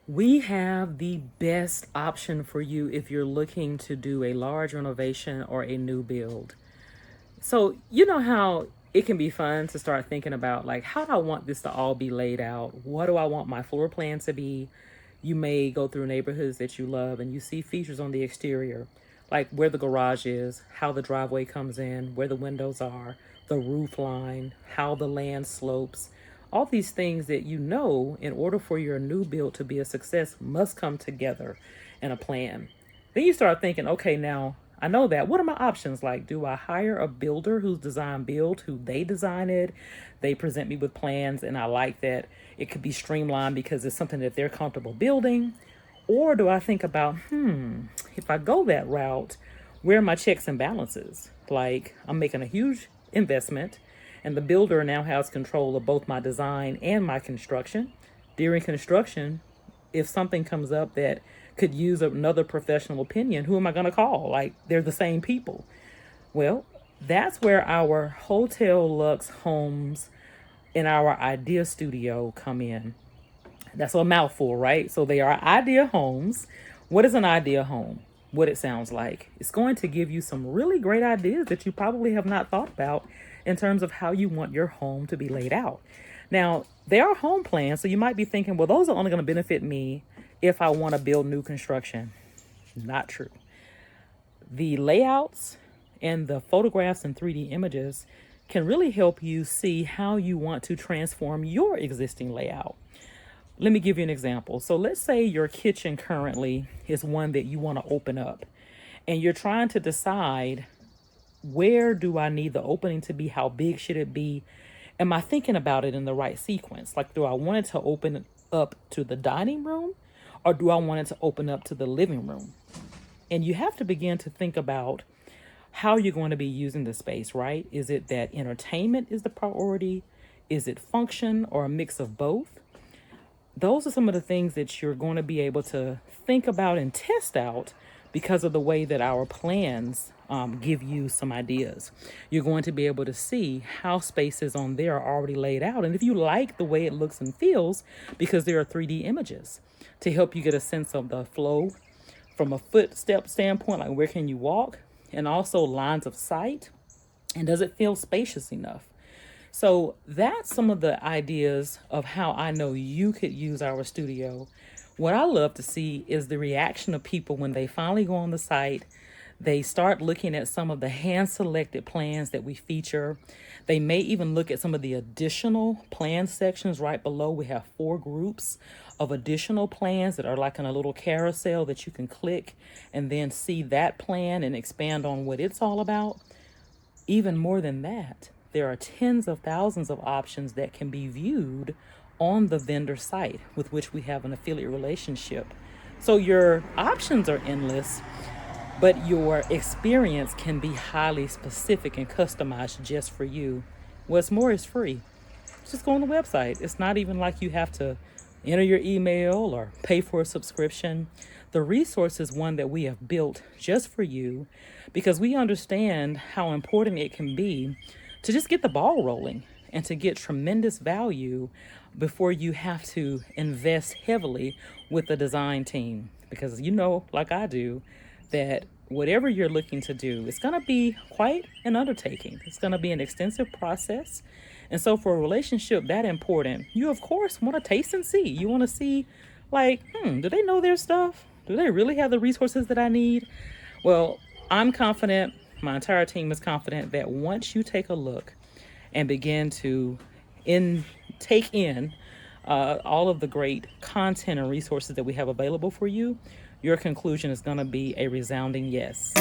We have the best option for you if you're looking to do a large renovation or a new build. So, you know how it can be fun to start thinking about, like, how do I want this to all be laid out? What do I want my floor plan to be? You may go through neighborhoods that you love and you see features on the exterior, like where the garage is, how the driveway comes in, where the windows are, the roof line, how the land slopes. All these things that you know, in order for your new build to be a success, must come together in a plan. Then you start thinking, okay, now I know that. What are my options? Like, do I hire a builder who's design build, who they design it? They present me with plans, and I like that it could be streamlined because it's something that they're comfortable building. Or do I think about, if I go that route, where are my checks and balances? Like, I'm making a huge investment, and the builder now has control of both my design and my construction. During construction, if something comes up that could use another professional opinion, who am I going to call? Like, they're the same people. Well, that's where our Hotel Lux homes and our idea studio come in. That's a mouthful, right? So they are idea homes. What is an idea home? What it sounds like. It's going to give you some really great ideas that you probably have not thought about in terms of how you want your home to be laid out. Now, they are home plans, so you might be thinking, well, those are only going to benefit me if I want to build new construction. Not true. The layouts and the photographs and 3D images can really help you see how you want to transform your existing layout. Let me give you an example. So let's say your kitchen currently is one that you want to open up, and you're trying to decide, where do I need the opening to be? How big should it be? Am I thinking about it in the right sequence? Like, do I want it to open up to the dining room, or do I want it to open up to the living room? And you have to begin to think about how you're going to be using the space, right? Is it that entertainment is the priority? Is it function, or a mix of both? Those are some of the things that you're going to be able to think about and test out because of the way that our plans give you some ideas. You're going to be able to see how spaces on there are already laid out. And if you like the way it looks and feels, because there are 3D images to help you get a sense of the flow from a footstep standpoint, like where can you walk, and also lines of sight. And does it feel spacious enough? So that's some of the ideas of how I know you could use our studio. What I love to see is the reaction of people when they finally go on the site. They start looking at some of the hand-selected plans that we feature. They may even look at some of the additional plan sections right below. We have 4 groups of additional plans that are like in a little carousel that you can click and then see that plan and expand on what it's all about. Even more than that, there are tens of thousands of options that can be viewed on the vendor site with which we have an affiliate relationship. So your options are endless, but your experience can be highly specific and customized just for you. What's more, is free. Just go on the website. It's not even like you have to enter your email or pay for a subscription. The resource is one that we have built just for you because we understand how important it can be to just get the ball rolling and to get tremendous value before you have to invest heavily with the design team. Because you know, like I do, that whatever you're looking to do, it's going to be quite an undertaking. It's going to be an extensive process. And so for a relationship that important, you of course want to taste and see. You want to see, like, do they know their stuff? Do they really have the resources that I need? Well, I'm confident, my entire team is confident that once you take a look and begin to take in all of the great content and resources that we have available for you, your conclusion is going to be a resounding yes.